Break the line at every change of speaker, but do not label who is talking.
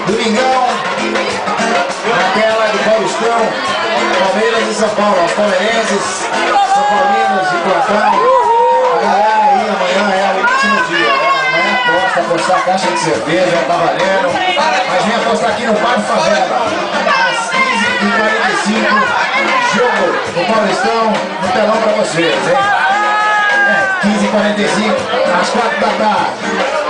Domingão, naquela do Paulistão, Palmeiras e São Paulo, os palmeirenses, São Paulinos de plantão. A galera aí, amanhã é o último dia. Amanhã aposta, apostar caixa de cerveja, tá valendo. Mas vem apostar aqui no Bar Favela, às 15h45, jogo do Paulistão, no telão pra vocês, hein? 15h45, às 4 da tarde.